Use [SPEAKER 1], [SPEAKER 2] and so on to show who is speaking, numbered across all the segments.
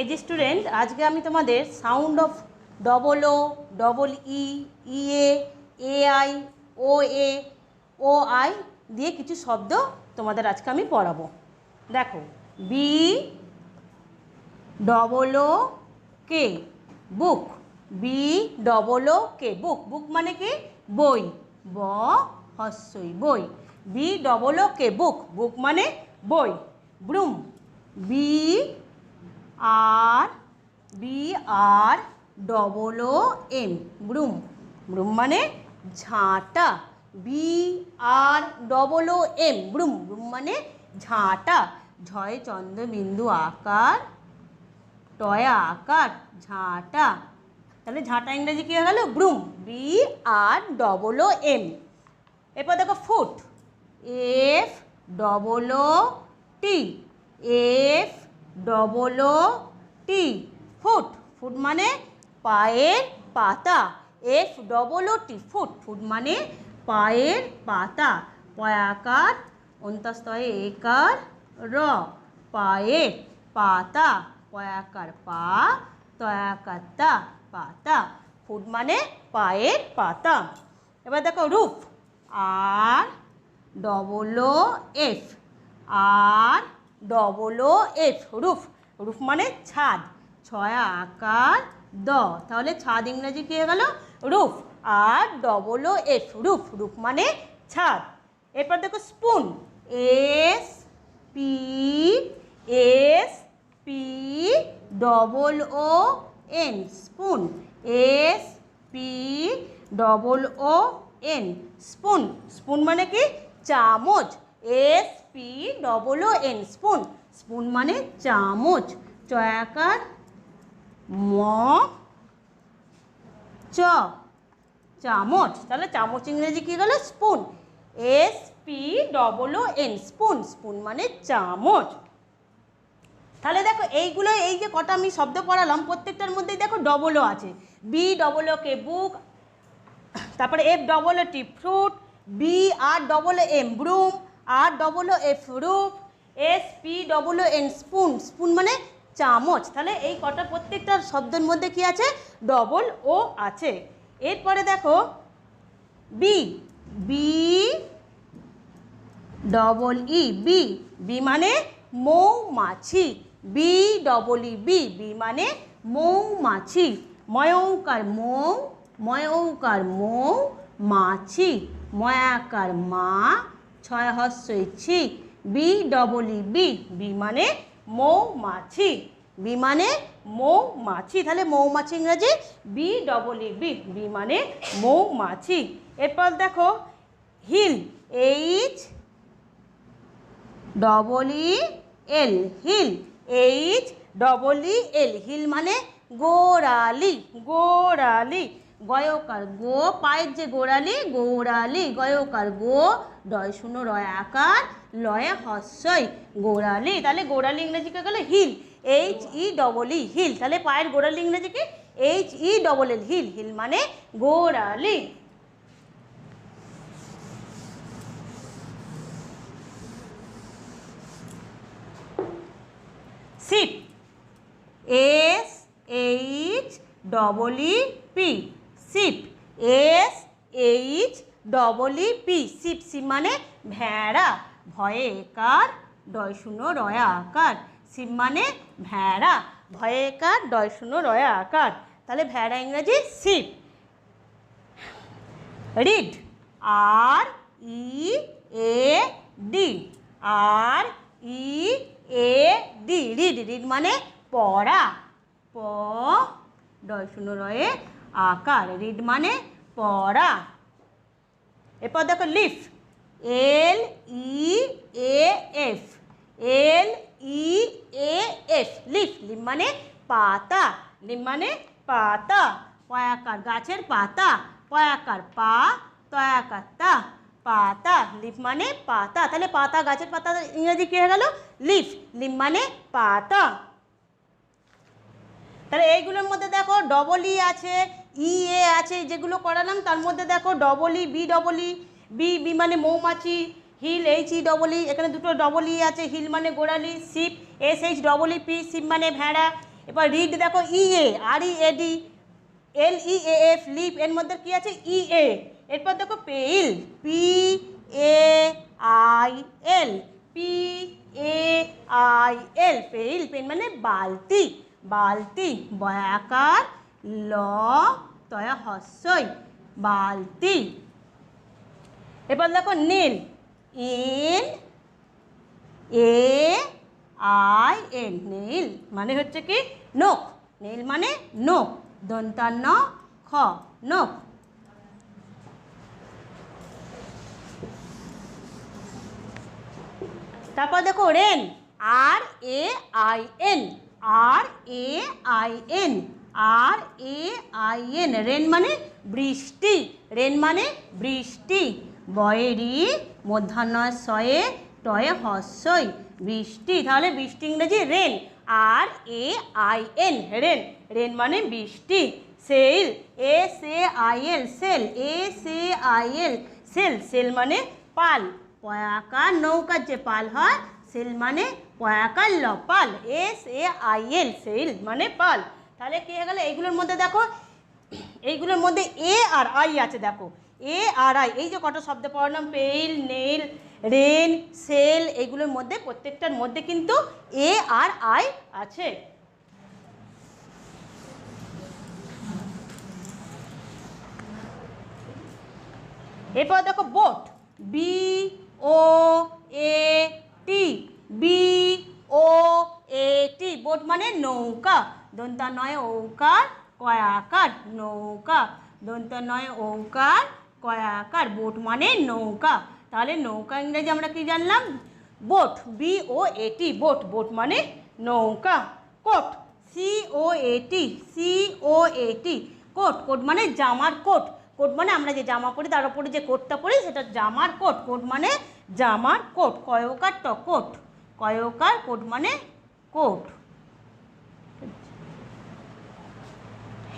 [SPEAKER 1] KG student, আজকে আমি তোমাদের sound of double O, double E, E A, A I, O A, O I দিয়ে কিছু শব্দ তোমাদের আজকে আমি পড়াবো। দেখো, B double O K, book. B double O K, book. Book মানে কি? বই। ব হস্যই, বই। B double O K, book. Book মানে বই। ব্রুম। B R double O M, ব্রুম। ব্রুম মানে ঝাঁটা। B R double O M, ব্রুম। ব্রুম মানে ঝাঁটা। ঝয়ে চন্দ্রবিন্দু আকার, টয় আকার, ঝাঁটা। তাহলে ঝাঁটা ইংরেজি কী হয়ে গেল? ব্রুম। B R double O M. এরপর দেখো ফুট। এফ ডবল ও টি, এফ ডবল ও টি, ফুট। ফুট মানে পায়ের পাতা। এফ ডবল ও টি, ফুট। ফুট মানে পায়ের পাতা। পয়াকার অন্তস্তয়ে একার র, পায়ের পাতা। পয়াকার পা, তয়াকার তা, পাতা। ফুট মানে পায়ের পাতা। এবার দেখো রুফ। আর ডবল ও এফ, আর double O F, roof. Roof মানে ছাদ। ছয়া আকার দ, তাহলে ছাদ ইংরেজি কী হয়ে গেল? রুফ। আর double O F, roof. Roof মানে ছাদ। এরপর দেখো spoon. S P, S P double O N, spoon. S P double O N, spoon. Spoon মানে কি? চামচ। S P double O N, spoon. Spoon মানে চামচ। চয়াকার ম, চ, চামচ। তাহলে চামচ ইংরেজি কী গেল? Spoon. S P double O N, spoon. Spoon মানে চামচ। তাহলে দেখো এইগুলো, এই যে কটা আমি শব্দ পড়ালাম প্রত্যেকটার মধ্যেই দেখো ডবল ও আছে। B double O K, book. তারপরে F double O T, fruit. B R double O M, broom. R double O F, roof. S P double O N, spoon. Spoon মানে চামচ। তাহলে এই কটা প্রত্যেকটা শব্দের মধ্যে কি আছে? ডবল ও আছে। এরপরে দেখো bee, B double E, bee. Bee মানে মৌমাছি। B double E, bee. Bee মানে মৌমাছি। ময়ৌকার মৌ, ময়ৌকার মৌ, মাছি। ময়াকার মা, ছয় হস্যই ছি, B double E, bee. Bee মানে মৌমাছি। বি মানে মৌমাছি। তাহলে মৌমাছি ইংরেজি B double E, bee. Bee মানে মৌমাছি। এরপর দেখো heel. H double E L, heel. H double E L, heel মানে গোড়ালি। গোড়ালি। গয়কার গো, পায়ের যে গোড়ালি, গোড়ালি। গয়কার গো, ডয় শূন্য রয় আকার, লয়ে হস্যই, গোড়ালি। তাহলে গোড়ালি ইংরেজি কে গেল? Heel. H E double E, heel. তাহলে পায়ের গোড়ালি ইংরেজি কি? H E double L, heel. Heel মানে গোড়ালি। Sheep. S H double E P, sheep. S H double E P, sheep. Sheep মানে ভেড়া। ভয়ে একার, ডয় শূন্য রয়া আকার, শিপ মানে ভেড়া। ভয়ে একার, ডয় শূন্য রয়া আকার। তাহলে ভেড়া ইংরেজি sheep. Read. R E A D, R E A D, read. Read মানে পড়া। প ডয় শূন্য রয়ে আকার, রিড মানে পড়া। এরপর দেখো leaf. L E A F, L E A F, leaf. Leaf মানে পাতা। লিফ মানে পাতা। পয়াকার গাছের পাতা, পয়াকার পা, তয়াকার তা, পাতা। লিফ মানে পাতা। তাহলে পাতা, গাছের পাতা ইংরেজি কি হয়ে গেল? লিফ। লিফ মানে পাতা। তাহলে এইগুলোর মধ্যে দেখো ডবল ই আছে, ই এ আছে, যেগুলো করালাম তার মধ্যে দেখো double E, B double E, bee. Bee মানে মৌমাছি। Heel, H E double E, এখানে দুটো ডবল ই আছে। হিল মানে গোড়ালি। Sheep, S H double E P, sheep মানে ভেড়া। এবার রিড দেখো E A, R E A D, L E A F, leaf, এর মধ্যে কি আছে ই এ। এরপর দেখো pail, P A I L, P A I L, pail, pail মানে বালতি, বালতি, বয়াকার ল তয়া হস্যই, বালতি। এবার দেখো nail, N A I N, nail মানে হচ্ছে কি নখ, নেল মানে নখ, দন্তান্ন খ, নখ। তারপর দেখো rain, R A I N, R A I N, R A I N, rain মানে বৃষ্টি, রেন মানে বৃষ্টি, বয়েরি মধ্যাহ্নয় শয়ে টয়ে হস্যই, বৃষ্টি। তাহলে বৃষ্টি ইংরেজি rain, R A I N, rain, rain মানে বৃষ্টি। Sail, S A I L, sail, S A I L, sail, sail মানে পাল, পয়াকার নৌকার যে পাল হয়, সেল মানে পয়াকার ল, পাল, S A I L, sail মানে পাল। তাহলে কি হয়ে গেল, এইগুলোর মধ্যে দেখো, এইগুলোর মধ্যে এ আর আই আছে, দেখো এ আর আই, এই যে কটা শব্দ পড়লাম, পেইল, নেল, রেন, সেল, এইগুলোর মধ্যে প্রত্যেকটার মধ্যে কিন্তু এ আর আই আছে। এরপর দেখো বোট, বি ও এ টি, বি ও এ টি, বোট মানে নৌকা, দন্তা নয় ঔকার কয়াকার, নৌকা, দন্তা নয় ঔকার কয়াকার, বোট মানে নৌকা। তাহলে নৌকা ইংরেজি আমরা কি জানলাম, বোট, বি ও এ টি, বোট, বোট মানে নৌকা। কোট, সি ও এ টি, সি ও এ টি, কোট, কোট মানে জামার কোট, কোট মানে আমরা যে জামা পরি তার উপরে যে কোটটা পরি সেটা জামার কোট, কোট মানে জামার কোট, কয়কার ট, কোট, কয়কার, কোট মানে কোট।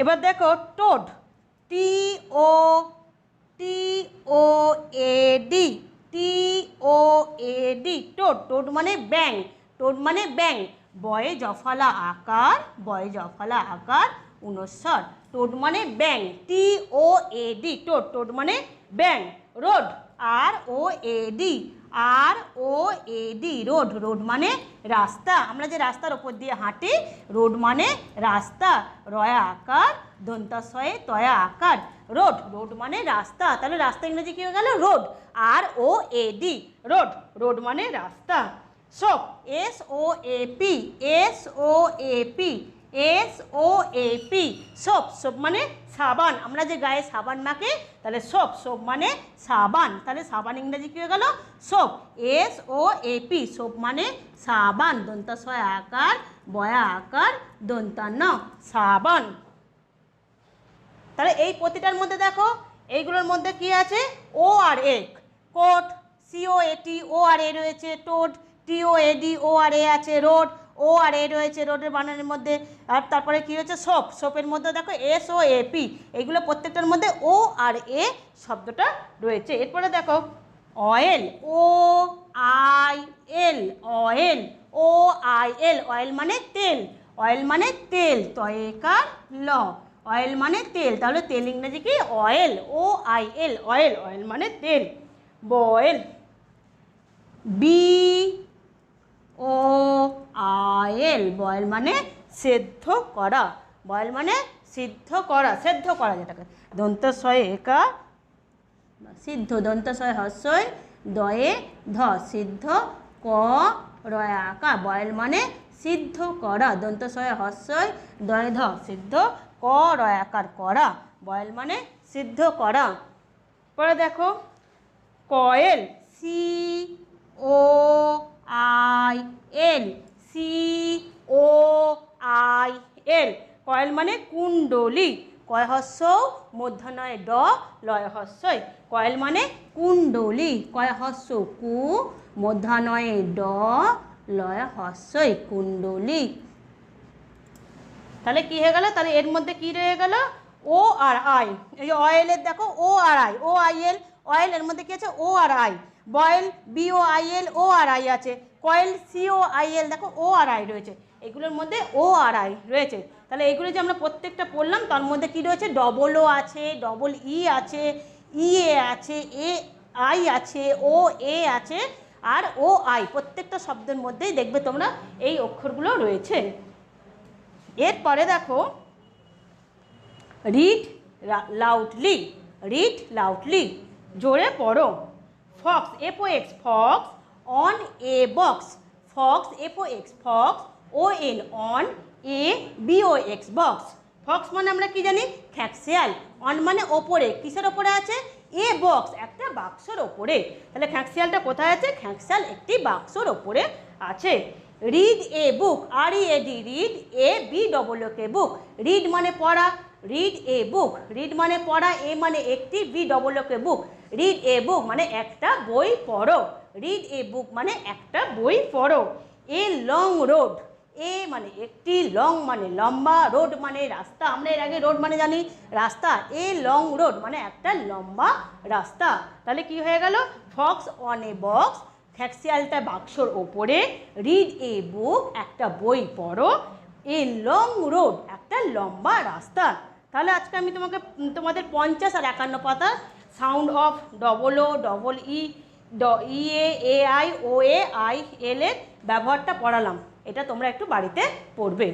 [SPEAKER 1] এবার দেখো toad, T O A D, T O A D, toad, toad মানে ব্যাং, টোড মানে ব্যাং, বয়ে জফলা আকার, বয়ে জফলা আকার উনস্বর, টোড মানে ব্যাং, T O A D, toad, toad মানে ব্যাং। Road, R O A D, R O A D, road, road মানে রাস্তা, আমরা যে রাস্তার ওপর দিয়ে হাঁটি, রোড মানে রাস্তা, রয়া আকার দন্তাশয়ে তয়া আকার, রোড, রোড মানে রাস্তা। তাহলে রাস্তা ইংরেজি কী হয়ে গেল, road, R O A D, road, road মানে রাস্তা। Soap, S O A P, S O A P, S O A P, soap, soap মানে সাবান, আমরা যে গায়ে সাবান মাখি তাহলে সোপ, সোপ মানে সাবান, তাহলে সাবান ইংরেজি কী হয়ে গেল, soap, S O A P, soap মানে সাবান, দন্তাশয় আকার বয়া আকার দন্তান্ন, সাবান। তাহলে এই প্রতিটার মধ্যে দেখো এইগুলোর মধ্যে কি আছে, ও আর এক, কোট, সিও এটি, ও আর এ রয়েছে, টোড, টিও এডি, ও আর এ আছে, রোড, ও আর এ রয়েছে রোডের বানানের মধ্যে, আর তারপরে কি হচ্ছে সোপ, সোপের মধ্যে দেখো এস ও এ পি, এইগুলো প্রত্যেকটার মধ্যে ও আর এ শব্দটা রয়েছে। এরপরে দেখো oil, O I L, oil, O I L, oil মানে তেল, অয়েল মানে তেল, তয়েকার ল, অয়েল মানে তেল, তাহলে তেল ইংরেজি কি oil, O I L, oil, oil মানে তেল। Boil, B O I L, boil মানে সেদ্ধ করা, বয়েল মানে সিদ্ধ করা, সেদ্ধ করা যেটাকে, দন্তস্বয়ে একা সিদ্ধ, দন্তস্বয়ে হস্যই দয়ে ধ, সিদ্ধ, ক রয়া আকা, বয়েল মানে সিদ্ধ করা, দন্তস্বয়ে হস্যই দয়ে ধ, সিদ্ধ, ক রয়াকার করা, বয়েল মানে সিদ্ধ করা। পরে দেখো coil, C O I L, C O I L, coil মানে কুণ্ডলী, কয় হস্য মূর্ধন্যয় ড লয় হস্যই, কয়েল মানে কুণ্ডলী, কয় হস্য কু মূর্ধন্যয় ড লয় হস্যই, কুণ্ডলী। তাহলে কি হয়ে গেল, তাহলে এর মধ্যে কি রয়ে গেল, ও আর আই, এই যে অয়েলের দেখো ও আর I, O I L, oil এর মধ্যে কি আছে ও আর I, boil B O I L, O আর আই আছে, coil C O I L, দেখো ও আর আই রয়েছে, এগুলোর মধ্যে ও আর আই রয়েছে। তাহলে এগুলো যে আমরা প্রত্যেকটা পড়লাম তার মধ্যে কি রয়েছে, ডবল ও আছে, ডবল ই আছে, ই এ আছে, এ আই আছে, ও এ আছে, আর ও আই। প্রত্যেকটা শব্দের মধ্যেই দেখবে তোমরা এই অক্ষরগুলো রয়েছে। এরপরে দেখো রিড লাউডলি, রিড লাউডলি, জোরে পড়ো। Fox, F O X, fox, on a box, fox, F O X, fox, O N, on, A B O X, box. Fox মানে আমরা কি জানি, খ্যাঁকশিয়াল। অন মানে ওপরে, কিসের ওপরে আছে, এ বক্স, একটা বাক্সর ওপরে। তাহলে খ্যাঁকশিয়ালটা কোথায় আছে, খ্যাঁকশিয়াল একটি বাক্সর ওপরে আছে। Read a book, R E A D, read, A B double O K, book. Read মানে পড়া, রিড এ বুক, রিড মানে পড়া, এ মানে একটি, B double O K, book. Read a book মানে একটা বই পড়ো, রিড এ বুক মানে একটা বই পড়ো। এ লং রোড, এ মানে একটি, লং মানে লম্বা, রোড মানে রাস্তা। আমরা এর আগে রোড মানে জানি রাস্তা, এ লং রোড মানে একটা লম্বা রাস্তা। তাহলে কি হয়ে গেল, ফক্স অন এ বক্স, খ্যাঁকশিয়ালটা বাক্সর ওপরে, রিড এ বুক একটা বই পড়ো, এ লং রোড একটা লম্বা রাস্তা। তাহলে আজকে আমি তোমাদের 50 আর 51 পাতা sound of double O, double E, E A I, O A I L এর ব্যবহারটা পড়ালাম। এটা তোমরা একটু বাড়িতে পড়বে।